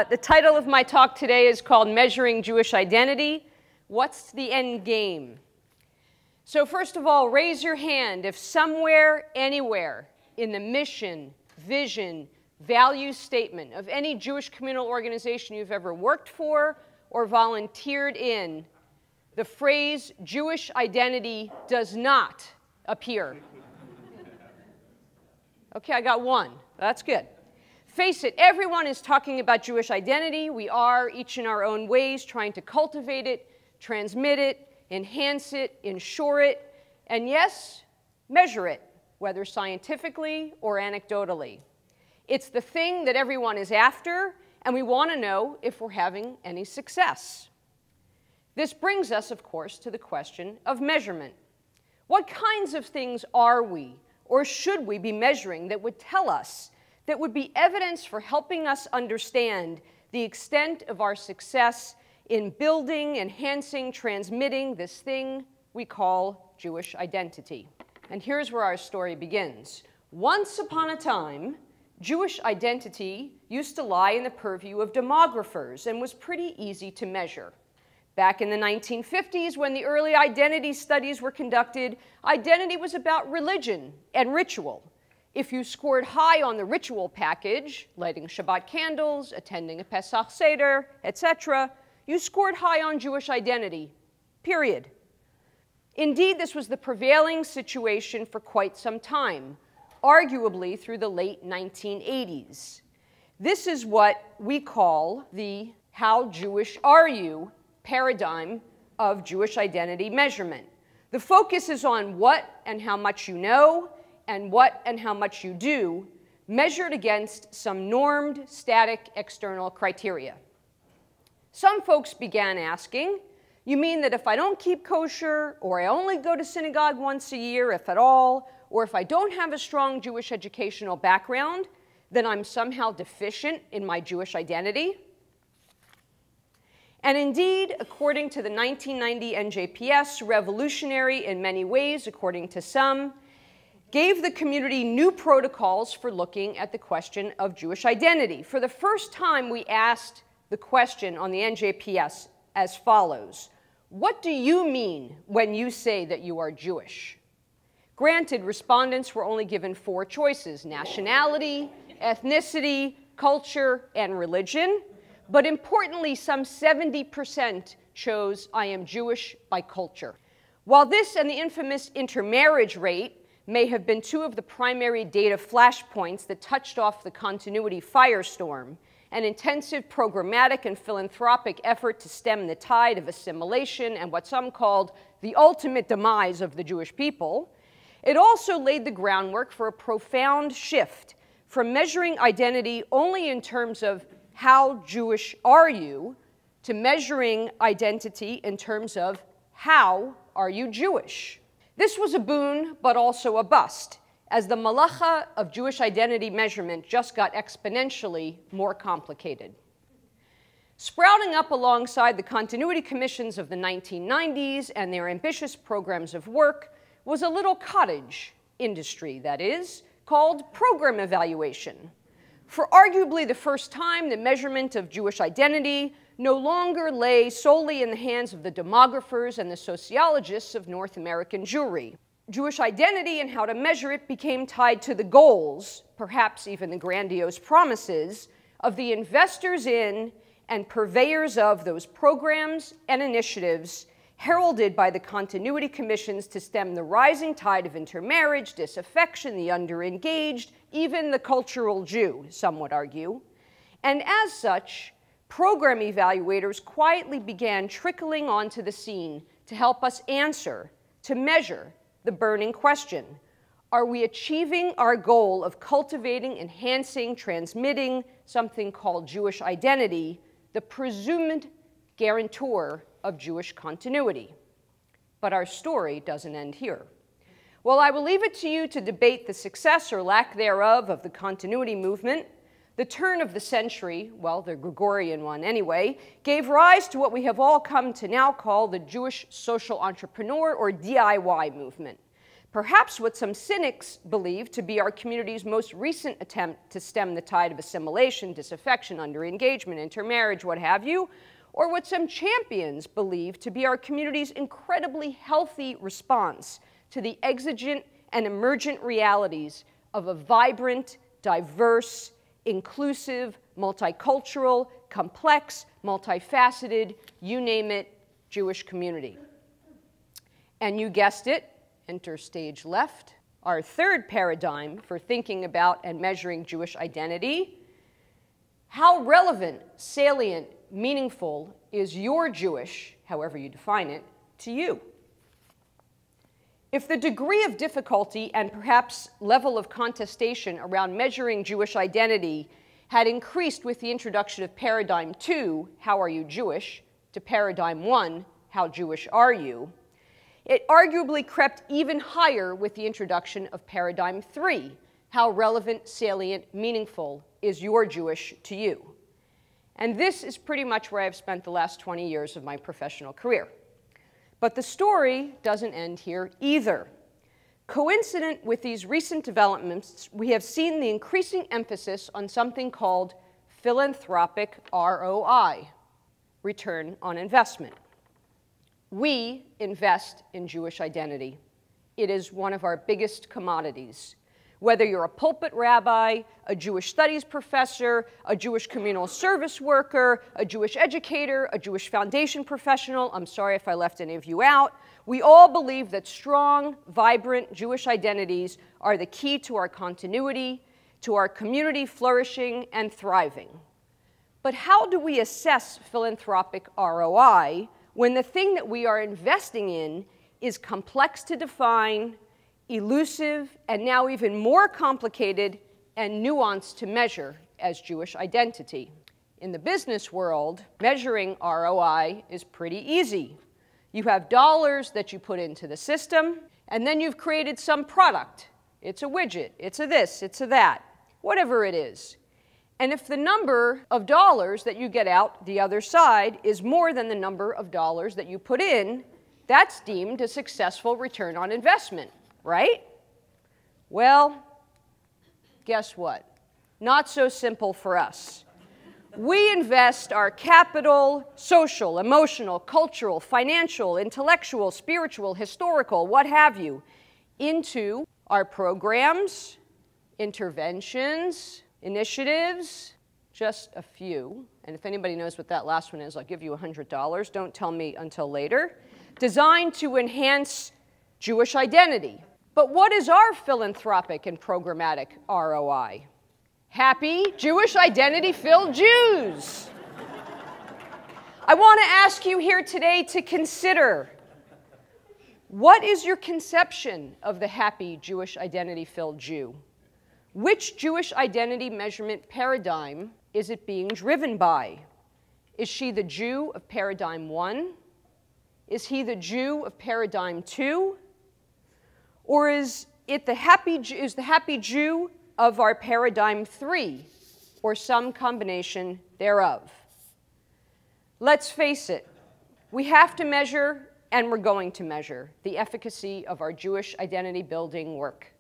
The title of my talk today is called Measuring Jewish Identity. What's the end game? So first of all, raise your hand if somewhere, anywhere, in the mission, vision, value statement of any Jewish communal organization you've ever worked for or volunteered in, the phrase Jewish identity does not appear. Okay, I got one. That's good. Face it, everyone is talking about Jewish identity. We are, each in our own ways, trying to cultivate it, transmit it, enhance it, ensure it, and yes, measure it, whether scientifically or anecdotally. It's the thing that everyone is after, and we want to know if we're having any success. This brings us, of course, to the question of measurement. What kinds of things are we, or should we be measuring that would tell us, that would be evidence for helping us understand the extent of our success in building, enhancing, transmitting this thing we call Jewish identity? And here's where our story begins. Once upon a time, Jewish identity used to lie in the purview of demographers and was pretty easy to measure. Back in the 1950s, when the early identity studies were conducted, identity was about religion and ritual. If you scored high on the ritual package, lighting Shabbat candles, attending a Pesach Seder, etc., you scored high on Jewish identity, period. Indeed, this was the prevailing situation for quite some time, arguably through the late 1980s. This is what we call the "how Jewish are you" paradigm of Jewish identity measurement. The focus is on what and how much you know, and what and how much you do, measured against some normed, static external criteria. Some folks began asking, you mean that if I don't keep kosher, or I only go to synagogue once a year, if at all, or if I don't have a strong Jewish educational background, then I'm somehow deficient in my Jewish identity? And indeed, according to the 1990 NJPS, revolutionary in many ways, according to some, gave the community new protocols for looking at the question of Jewish identity. For the first time, we asked the question on the NJPS as follows: what do you mean when you say that you are Jewish? Granted, respondents were only given 4 choices: nationality, ethnicity, culture, and religion. But importantly, some 70% chose I am Jewish by culture. While this and the infamous intermarriage rate may have been 2 of the primary data flashpoints that touched off the continuity firestorm, an intensive programmatic and philanthropic effort to stem the tide of assimilation and what some called the ultimate demise of the Jewish people, it also laid the groundwork for a profound shift from measuring identity only in terms of how Jewish are you, to measuring identity in terms of how are you Jewish. This was a boon, but also a bust, as the malacha of Jewish identity measurement just got exponentially more complicated. Sprouting up alongside the continuity commissions of the 1990s and their ambitious programs of work was a little cottage industry, that is, called program evaluation. For arguably the first time, the measurement of Jewish identity no longer lay solely in the hands of the demographers and the sociologists of North American Jewry. Jewish identity and how to measure it became tied to the goals, perhaps even the grandiose promises, of the investors in and purveyors of those programs and initiatives heralded by the continuity commissions to stem the rising tide of intermarriage, disaffection, the underengaged, even the cultural Jew, some would argue. And as such, program evaluators quietly began trickling onto the scene to help us answer, to measure the burning question: are we achieving our goal of cultivating, enhancing, transmitting something called Jewish identity, the presumed guarantor of Jewish continuity? But our story doesn't end here. Well, I will leave it to you to debate the success or lack thereof of the continuity movement. The turn of the century, well, the Gregorian one anyway, gave rise to what we have all come to now call the Jewish social entrepreneur or DIY movement. perhaps what some cynics believe to be our community's most recent attempt to stem the tide of assimilation, disaffection, underengagement, intermarriage, what have you, or what some champions believe to be our community's incredibly healthy response to the exigent and emergent realities of a vibrant, diverse, inclusive, multicultural, complex, multifaceted, you name it, Jewish community. And you guessed it, enter stage left, our third paradigm for thinking about and measuring Jewish identity. How relevant, salient, meaningful is your Jewish, however you define it, to you? If the degree of difficulty and perhaps level of contestation around measuring Jewish identity had increased with the introduction of paradigm 2, how are you Jewish, to paradigm 1, how Jewish are you, it arguably crept even higher with the introduction of paradigm 3, how relevant, salient, meaningful is your Jewish to you. And this is pretty much where I've spent the last 20 years of my professional career. But the story doesn't end here either. Coincident with these recent developments, we have seen the increasing emphasis on something called philanthropic ROI, return on investment. We invest in Jewish identity. It is one of our biggest commodities. Whether you're a pulpit rabbi, a Jewish studies professor, a Jewish communal service worker, a Jewish educator, a Jewish foundation professional, I'm sorry if I left any of you out, we all believe that strong, vibrant Jewish identities are the key to our continuity, to our community flourishing and thriving. But how do we assess philanthropic ROI when the thing that we are investing in is complex to define, elusive, and now even more complicated and nuanced to measure as Jewish identity? In the business world, measuring ROI is pretty easy. You have dollars that you put into the system, and then you've created some product. It's a widget, it's a this, it's a that, whatever it is. And if the number of dollars that you get out the other side is more than the number of dollars that you put in, that's deemed a successful return on investment, right? Well, guess what? Not so simple for us. We invest our capital, social, emotional, cultural, financial, intellectual, spiritual, historical, what have you, into our programs, interventions, initiatives, just a few. And if anybody knows what that last one is, I'll give you $100. Don't tell me until later. Designed to enhance Jewish identity. But what is our philanthropic and programmatic ROI? Happy, Jewish identity-filled Jews. I want to ask you here today to consider, what is your conception of the happy, Jewish identity-filled Jew? Which Jewish identity measurement paradigm is it being driven by? Is she the Jew of paradigm 1? Is he the Jew of paradigm 2? Or is the happy Jew of our paradigm 3, or some combination thereof? Let's face it, we have to measure, and we're going to measure, the efficacy of our Jewish identity building work.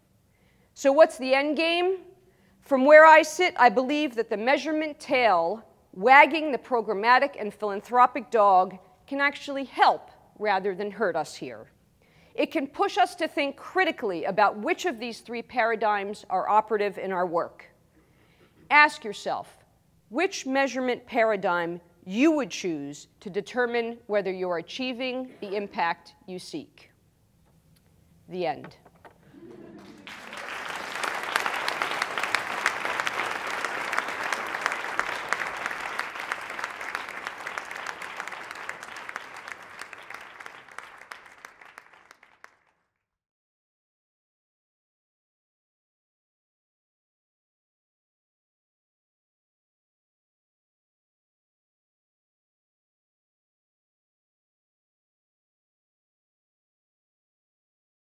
So what's the end game? From where I sit, I believe that the measurement tail wagging the programmatic and philanthropic dog can actually help rather than hurt us here. It can push us to think critically about which of these 3 paradigms are operative in our work. Ask yourself, which measurement paradigm you would choose to determine whether you're achieving the impact you seek. The end.